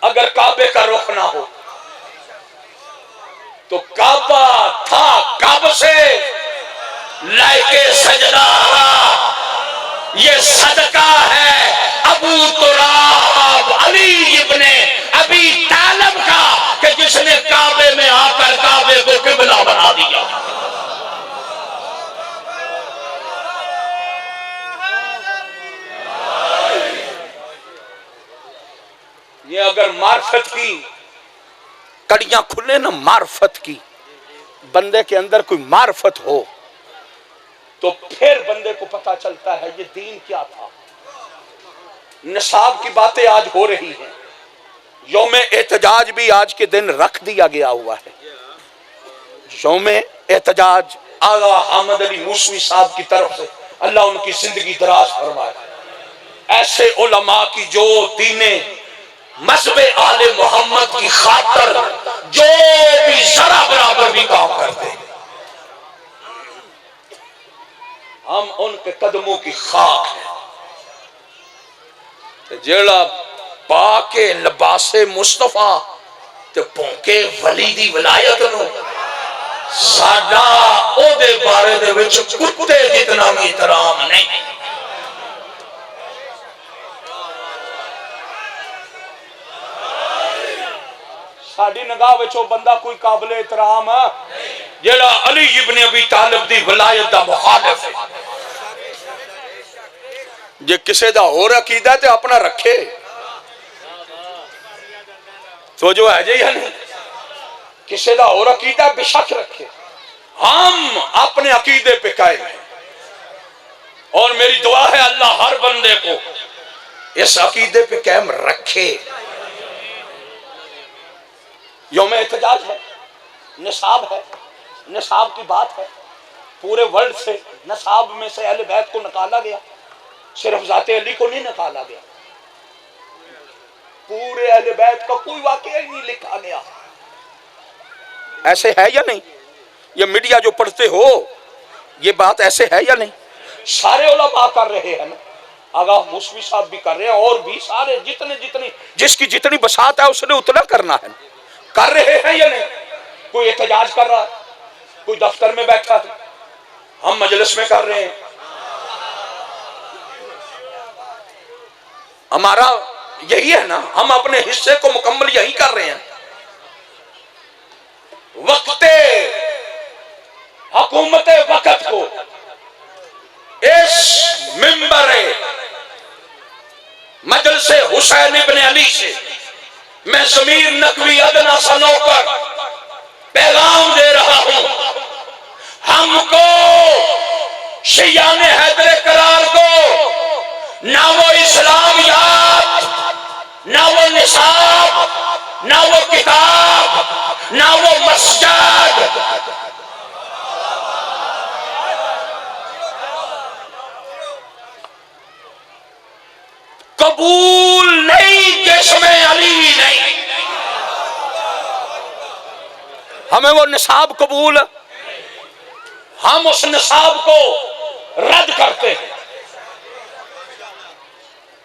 اگر کعبے کا رخ نہ ہو تو کعبہ تھا، کعبہ سے لائکے سجدہ، یہ صدقہ ہے ابو تراب علی ابن ابی طالب کا، کہ جس نے کعبے میں آ کر کعبے کو قبلہ بنا دیا۔ یہ اگر معرفت کی کڑیاں کھلے نا، معرفت کی، بندے کے اندر کوئی معرفت ہو تو پھر بندے کو پتا چلتا ہے یہ دین کیا تھا۔ نصاب کی باتیں آج ہو رہی ہیں، یوم احتجاج بھی آج کے دن رکھ دیا گیا ہوا ہے۔ یوم احتجاج آغا حامد علی موسوی صاحب کی طرف سے، اللہ ان کی زندگی دراز فرمائے، ایسے علماء کی جو دین مذہب آل محمد کی خاطر جو بھی ذرا برابر بھی کام کرتے، ہم ان کے قدموں کی خاک ہیں۔ جیڑا پاکے لباس مصطفیٰ تے پونکے ولی دی ولایت نو، ساڈا او دے بارے دے وچ کتے جتنا بھی احترام نہیں۔ ساڈی نگاہ وچ بندہ کوئی قابل احترام جیڑا علی ابن ابی طالب دی ولایت دا مخالف ہے۔ جے کسے دا اور عقیدہ تے اپنا رکھے، تو جو ہے جی نہیں، کسے دا اور عقیدہ بے شک رکھے، ہم اپنے عقیدے پہ قائم ہیں، اور میری دعا ہے اللہ ہر بندے کو اس عقیدے پہ قائم رکھے۔ یوم احتجاج ہے، نصاب ہے، نصاب کی بات ہے، پورے ورلڈ سے نصاب میں سے اہل بیت کو نکالا گیا، صرف ذات علی کو نہیں نکالا گیا، پورے اہل بیت کا کوئی واقعہ ہی نہیں لکھا گیا۔ ایسے ہے یا نہیں؟ یہ میڈیا جو پڑھتے ہو یہ بات ایسے ہے یا نہیں؟ سارے علماء کر رہے ہیں نا، آغا موسوی صاحب بھی کر رہے ہیں، اور بھی سارے جتنی جس کی جتنی بساط ہے اس نے اتنا کرنا ہے، کر رہے ہیں یا نہیں؟ کوئی احتجاج کر رہا ہے، کوئی دفتر میں بیٹھا ہے، ہم مجلس میں کر رہے ہیں۔ ہمارا یہی ہے نا، ہم اپنے حصے کو مکمل یہی کر رہے ہیں۔ وقت حکومت وقت کو اس منبر مجلس حسین ابن علی سے میں ضمیر نقوی ادنا سا نوکر پیغام دے رہا ہوں، ہم کو شیعان حیدر قرار کو نہ وہ اسلامیات، نہ وہ نصاب، نہ وہ کتاب، نہ وہ مسجد، قبول نہیں جس میں علی نہیں۔ ہمیں وہ نصاب قبول، ہم اس نصاب کو رد کرتے ہیں،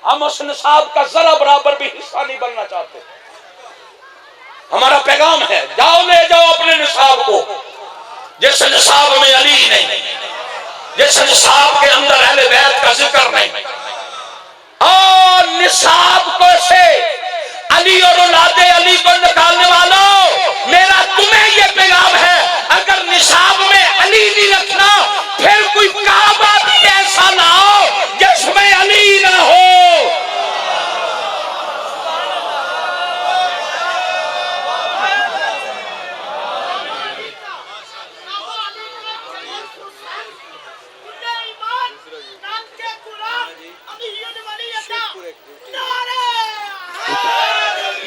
ہم اس نصاب کا ذرا برابر بھی حصہ نہیں بننا چاہتے۔ ہمارا پیغام ہے، جاؤ لے جاؤ اپنے نصاب کو، جس نصاب میں علی نہیں، جس نصاب کے اندر اہل بیت کا ذکر نہیں، اور نصاب کو سے علی اور اولاد علی کو نکالنے والوں، میرا تمہیں یہ پیغام ہے، اگر نصاب میں علی نہیں رکھنا پھر کوئی کعبہ بھی ایسا نہ ہو جس میں علی نہ ہو۔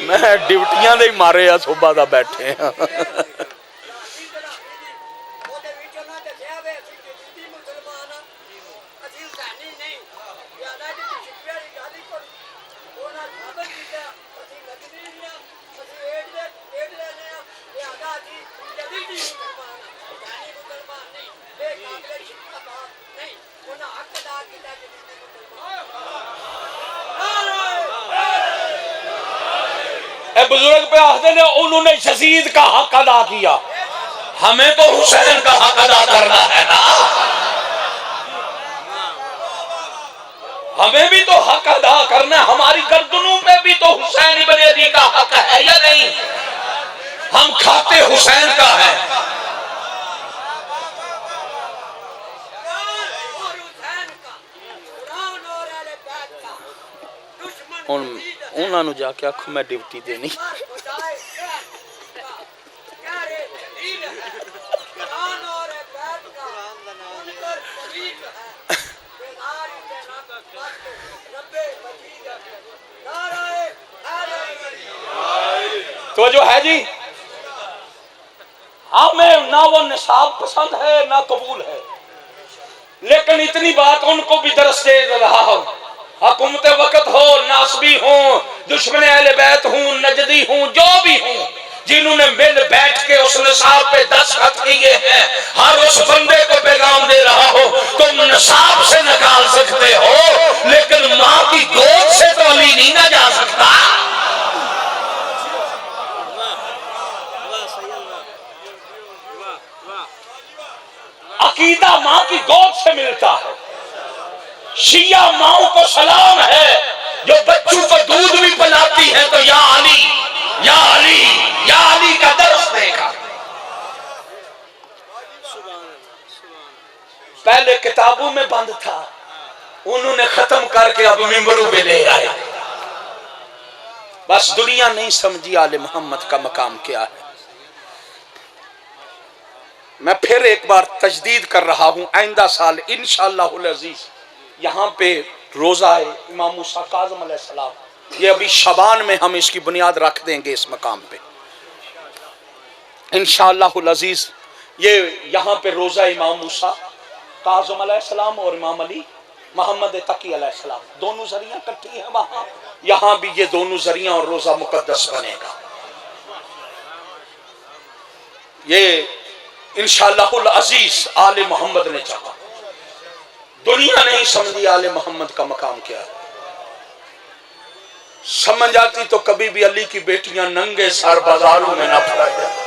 میں ڈیوٹیاں دے مارے آ صبح دا بیٹھے ہیں۔ اے بزرگ پہ آخر نے انہوں نے یزید کا حق ادا کیا، ہمیں تو حسین کا حق ادا کرنا ہے نا، ہمیں بھی تو حق ادا کرنا ہے، ہماری گردنوں پہ بھی تو حسین ابن علی کا حق ہے یا نہیں؟ ہم کھاتے حسین کا ہے۔ انہوں نے جا کے آنکھوں میں ڈیوٹی دینی۔ توجہ ہے جی؟ ہمیں نہ وہ نصاب پسند ہے نہ قبول ہے، لیکن اتنی بات ان کو بھی درس دے رہا ہوں، حکومت وقت ہو، ناصبی ہوں، دشمن اہل بیت ہوں، نجدی ہوں، جو بھی ہوں، جنہوں نے مل بیٹھ کے اس نصاب پہ دستخط کیے ہیں، ہر اس بندے کو پیغام دے رہا ہو تم نصاب سے نکال سکتے ہو لیکن ماں کی گود سے تو علی نہیں نہ جا سکتا۔ عقیدہ ماں کی گود سے ملتا ہے۔ شیعہ ماؤں کو سلام ہے جو بچوں کو دودھ بھی پلاتی ہے تو یا علی یا علی یا علی کا درس دیکھا۔ پہلے کتابوں میں بند تھا، انہوں نے ختم کر کے اب ممبروں پہ لے آئے۔ بس دنیا نہیں سمجھی آل محمد کا مقام کیا ہے۔ میں پھر ایک بار تجدید کر رہا ہوں، آئندہ سال انشاءاللہ العزیز یہاں پہ روزہ ہے امام موسیٰ کاظم علیہ السلام، یہ ابھی شعبان میں ہم اس کی بنیاد رکھ دیں گے اس مقام پہ انشاءاللہ العزیز۔ یہ یہاں پہ روزہ امام موسیٰ کاظم علیہ السلام اور امام علی محمد تقی علیہ السلام دونوں ذریعہ کٹھی ہیں وہاں، یہاں بھی یہ دونوں ذریعہ اور روزہ مقدس بنے گا۔ یہ انشاءاللہ العزیز آل محمد نے چاہا، دنیا نہیں سمجھی آل محمد کا مقام کیا ہے۔ سمجھ آتی تو کبھی بھی علی کی بیٹیاں ننگے سر بازاروں میں نہ پھرائی جاتی۔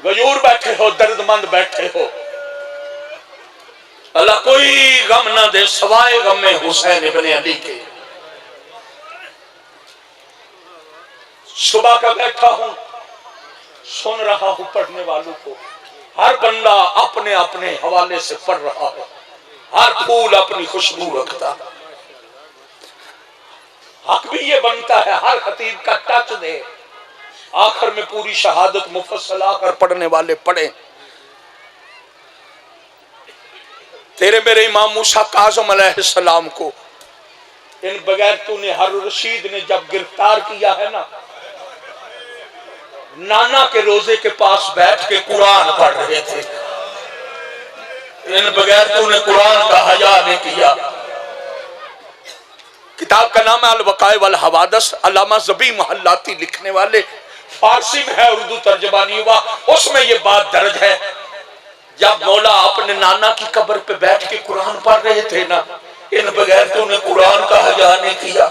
غیور بیٹھے ہو، درد مند بیٹھے ہو، اللہ کوئی غم نہ دے سوائے غم حسین ابن علی کے۔ صبح کا بیٹھا ہوں، سن رہا ہوں پڑھنے والوں کو، ہر بندہ اپنے اپنے حوالے سے پڑھ رہا ہے، ہر پھول اپنی خوشبو رکھتا۔ حق بھی یہ بنتا ہے ہر خطیب کا ٹچ دے، آخر میں پوری شہادت مفصل آ کر پڑھنے والے پڑھیں۔ تیرے میرے امام موسیٰ کاظم علیہ السلام کو ان بغیر تو نے ہارون رشید نے جب گرفتار کیا ہے نا، نانا کے روزے کے پاس بیٹھ کے قرآن پڑھ رہے تھے، ان بغیر تو نے قرآن کا حیا نہیں کیا۔ کتاب کا نام ہے الوقائع والحوادث، علامہ ذبیح محلاتی لکھنے والے، فارسی میں ہے، اردو ترجمہ نہیں ہوا، اس میں یہ بات درج ہے جب مولا اپنے نانا کی قبر پہ بیٹھ کے قرآن پڑھ رہے تھے نا، ان بغیر تو نے قرآن کا حیا نہیں کیا۔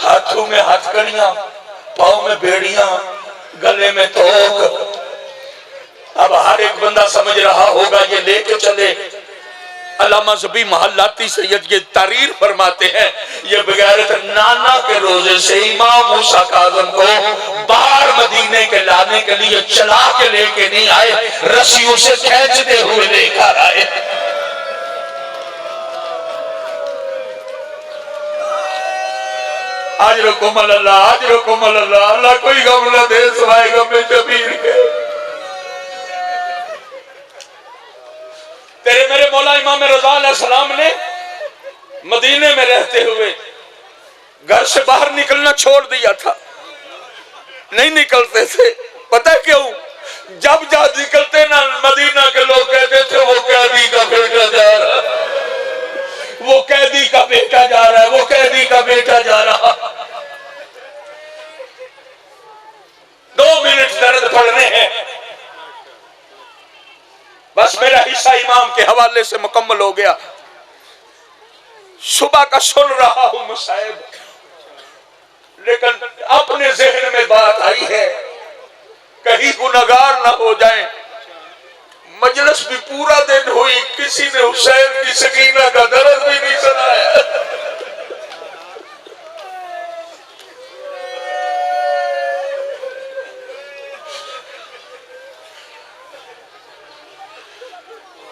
ہاتھوں میں ہاتھ کڑیاں، پاؤں میں بیڑیاں، گلے میں توق۔ اب ہر ایک بندہ سمجھ رہا ہوگا یہ لے کے چلے۔ علامہ ذبیح محلاتی سید یہ تحریر فرماتے ہیں، یہ بغیرت نانا کے روزے سے امام موسیٰ کاظم کو باہر مدینے کے لانے کے لیے چلا کے لے کے نہیں آئے، رسیوں سے کھینچتے ہوئے لے کر آئے۔ اجرکم اللہ، اجرکم اللہ، اللہ کوئی غم نہ دے سوائے غم شبیر کے۔ تیرے میرے مولا امام رضا علیہ السلام نے مدینے میں رہتے ہوئے گھر سے باہر نکلنا چھوڑ دیا تھا، نہیں نکلتے تھے۔ پتہ کیوں؟ جب جب نکلتے نا مدینہ کے لوگ کہتے تھے وہ قیدی کا بیٹا جا رہا ہے، وہ قیدی کا بیٹا جا رہا ہے، وہ قیدی کا بیٹا جا رہا۔ 2 منٹ درد پڑھنے ہیں، بس میرا حصہ امام کے حوالے سے مکمل ہو گیا. صبح کا سن رہا ہوں مصائب، لیکن اپنے ذہن میں بات آئی ہے کہیں گناہگار نہ ہو جائیں. مجلس بھی پورا دن ہوئی، کسی نے حسین کی سکینہ کا درد بھی نہیں سنایا.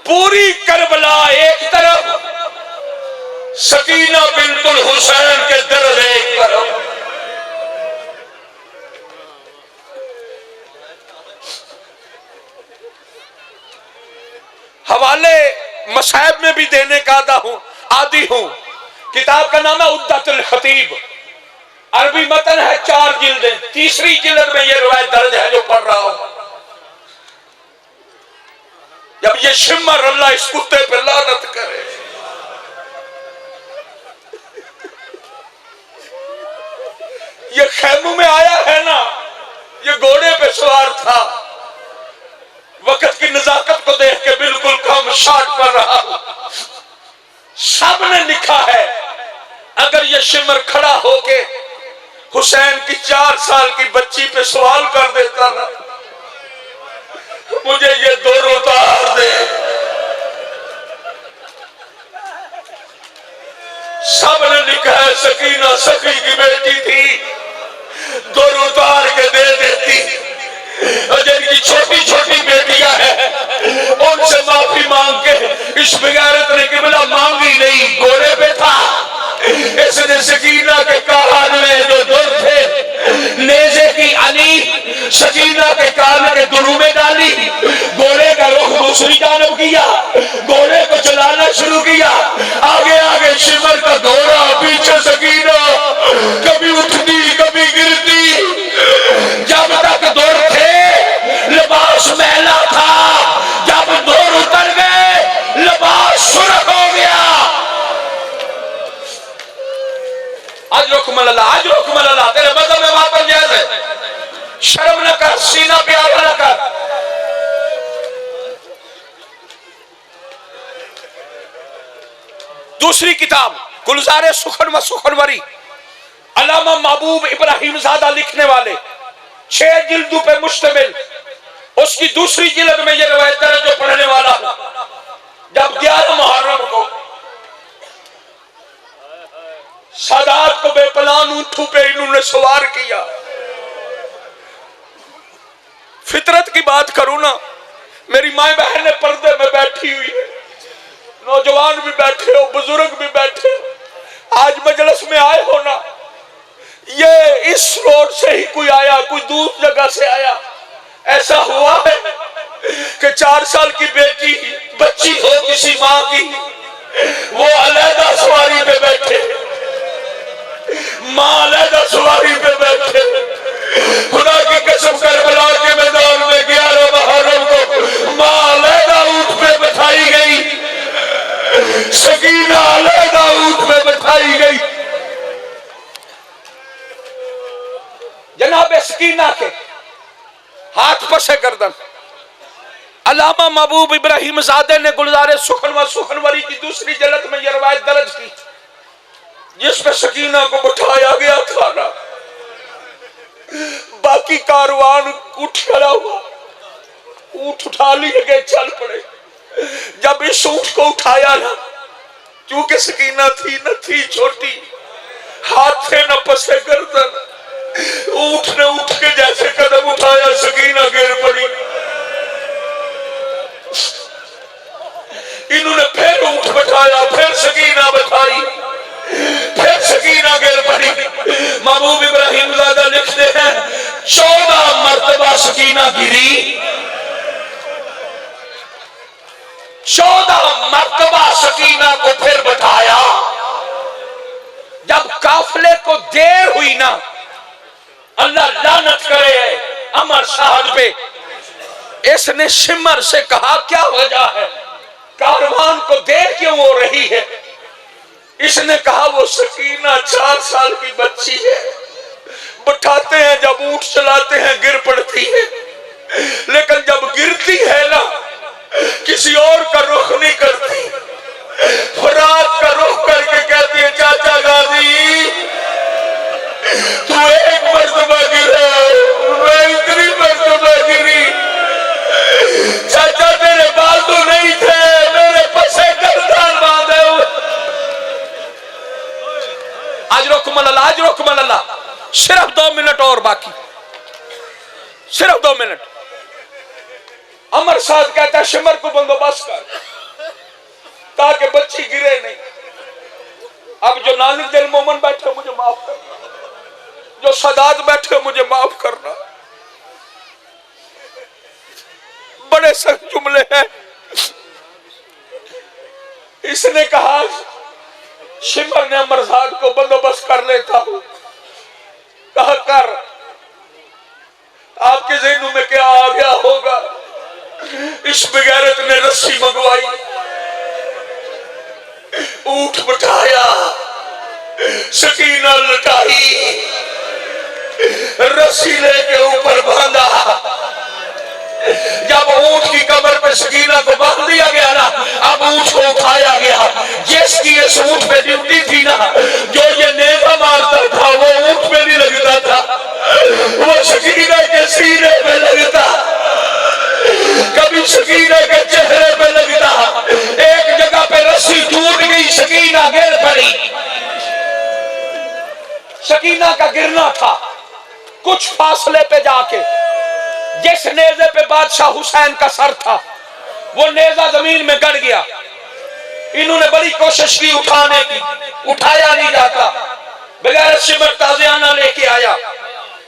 پوری کربلا ایک طرف، سکینہ بنت الحسین کے درد ایک طرف. حوالے مصائب میں بھی دینے کا عادی ہوں. کتاب کا نام ہے عدۃ الخطیب، عربی متن ہے 4 جلدیں. تیسری جلد میں یہ روایت درج ہے جو پڑھ رہا ہوں. جب یہ شمر، اللہ اس کتے پہ لعنت کرے، یہ خیموں میں آیا ہے نا، یہ گھوڑے پہ سوار تھا. وقت کی نزاکت کو دیکھ کے بالکل کم شاٹ پر رہا. سب نے لکھا ہے اگر یہ شمر کھڑا ہو کے حسین کی 4 سال کی بچی پہ سوال کر دیتا نا، مجھے یہ 2 اتار دے. سب نے لکھا ہے سکینہ سخی کی بیٹی تھی، 2 اتار کے دے دیتی. اور جن کی چھوٹی چھوٹی بیٹیاں ہیں ان سے معافی مانگ کے اس بغیرت نے قبلہ مانگی نہیں، گھوڑے پہ تھا. اس نے سکینہ کے کان میں جو در تھے نیزے کی علی سکینہ کے کان کے درو میں ڈالی، گھوڑے کا رخ دوسری جانب کیا، گھوڑے کو چلانا شروع کیا. آگے آگے شمر کا گھوڑا، پیچھے سکینہ، کبھی اٹھتی کبھی گرتی. جب تک دور تھے لباس میلا تھا، جب دور اتر گئے لباس سرخ ہو گیا. اجرکم اللہ، اجرکم اللہ. تیرے مذہب میں بات پر جائز ہے، شرم نہ کر، سینہ پیارا نہ کر. دوسری کتاب گلزار سخن و سخنوری، علامہ محبوب ابراہیم زادہ لکھنے والے، 6 جلدوں پہ مشتمل. اس کی دوسری جلد میں یہ روایت درج جو پڑھنے والا ہوں. جب 11 محرم کو سادات کو بے پلان اونٹوں پہ انہوں نے سوار کیا. فطرت کی بات کروں نا، میری مائیں بہنیں پردے میں بیٹھی ہوئی ہیں، نوجوان بھی بیٹھے ہو، بزرگ بھی بیٹھے ہو. آج مجلس میں آئے ہو نا، یہ اس روڈ سے ہی کوئی آیا، کوئی دور جگہ سے آیا. ایسا ہوا ہے کہ 4 سال کی بیٹی بچی ہو کسی ماں کی، وہ علیحدہ سواری پہ بیٹھے، ماں علیحدہ سواری پہ بیٹھے. خدا کی قسم کربلا کے میدان میں 11 محرم کو ماں علیحدہ اونٹ پہ بٹھائی گئی، سکینہ علیحدہ اونٹ پہ بٹھائی گئی. جناب سکینہ کے ہاتھ پسے گردن. علامہ محبوب ابراہیم زادہ نے گلزار سخن و سخنوری کی دوسری جلد میں یہ روایت درج کی جس پہ سکینہ کو بٹھایا گیا تھا نا. باقی کاروان اٹھ کھڑا ہوا، اونٹ اٹھا لیے گئے، چل پڑے. جب اس اونٹ کو اٹھایا نا، چونکہ سکینہ تھی نہ تھی چھوٹی، ہاتھ تھے نہ پسے گردن، اونٹ نے اٹھ کے جیسے قدم اٹھایا سکینہ گر پڑی. انہوں نے پھر اونٹ بٹھایا، پھر سکینہ بٹھائی، پھر سکینہ گر پڑی. محبوب ابراہیم زادہ لکھتے ہیں 14 مرتبہ سکینہ گری، 14 مرتبہ سکینہ کو پھر بٹھایا. جب قافلے کو دیر ہوئی نا، اللہ لعنت کرے عمر صاحب پہ، اس نے شمر سے کہا کیا وجہ ہے، کاروان کو دیر کیوں ہو رہی ہے؟ اس نے کہا وہ سکینہ 4 سال کی بچی ہے، بٹھاتے ہیں جب اونٹ چلاتے ہیں گر پڑتی ہے، لیکن جب گرتی ہے نا کس صرف 2 منٹ اور باقی، صرف 2 منٹ۔ عمر صاحب کہتا ہے شمر کو بندوبست کر تاکہ بچی گرے نہیں۔ اب جو نازک دل مومن بیٹھے مجھے معاف کرنا، جو سادات بیٹھے مجھے معاف کرنا، بڑے سخت جملے ہیں۔ اس نے کہا شمر نے امرزاد کو بندوبست کر لیتا ہوں، کہا کر۔ آپ کے ذہنوں میں کیا آ گیا ہوگا؟ اس بغیرت نے رسی منگوائی، اونٹ بٹھایا، سکینہ لٹائی، رسی لے کے اوپر باندھا۔ جب اونٹ کی کمر پہ سکینہ کو باندھ دیا گیا نا، اب اونٹ کو اٹھایا گیا۔ جس کی اس اونٹ پہ ڈیوٹی تھی نا، جو یہ نیزہ مارتا تھا وہ اونٹ پہ نہیں لگتا تھا، وہ سکینہ کے سینے پہ لگتا، کبھی سکینہ کے چہرے پہ لگتا۔ ایک جگہ پہ رسی ٹوٹ گئی، سکینہ گر پڑی۔ سکینہ کا گرنا تھا کچھ فاصلے پہ جا کے، جس نیزے پہ بادشاہ حسین کا سر تھا وہ نیزہ زمین میں گڑ گیا۔ انہوں نے بڑی کوشش کی اٹھانے کی، اٹھایا نہیں جاتا۔ بغیر شمر تازیانہ لے کے آیا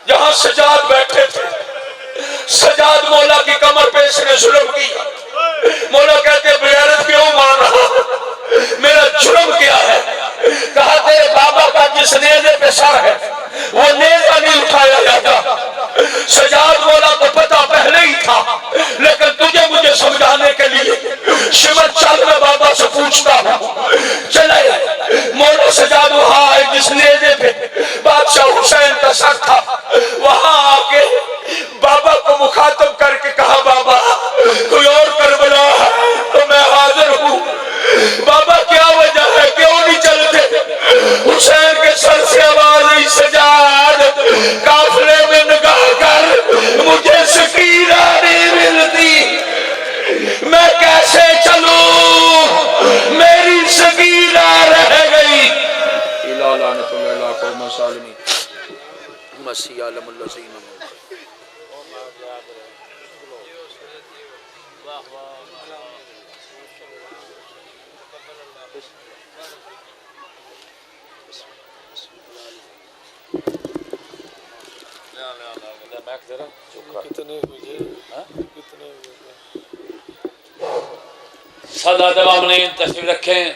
جہاں سجاد بیٹھے تھے۔ سجاد مولا کی کمر پہ اس نے ظلم کیا۔ مولا کہتے بغیرت کیوں مان رہا، میرا جرم کیا ہے؟ کہا تیرے بابا کا جس نیزے پہ سر ہے وہ نیزہ نہیں اٹھایا جاتا۔ سجاد مولا کو پتا پہلے ہی تھا، لیکن تجھے مجھے سمجھانے کے لیے شمر چل میں بابا سے پوچھتا ہوں۔ چلے مولا سجاد وہاں آئے جس نیزے پہ بادشاہ حسین کا سر تھا، وہاں آ کے بابا کو مخاطب کر کے کہا بابا کوئی اور کربلا ہے تو میں حاضر ہوں۔ بابا کیا وجہ ہے، کیوں نہیں چلتے؟ حسین کے سر سے آواز آئی سجاد قافلے میں نگاہ کر، مجھے سکینہ نہیں ملتی، میں کیسے چلوں؟ میری سکینہ رہ گئی۔ الہ لعنت اللہ علیہ قوم ظالمین مسیح عالم اللہ سیدنا سادات امام نے تشریف رکھیں۔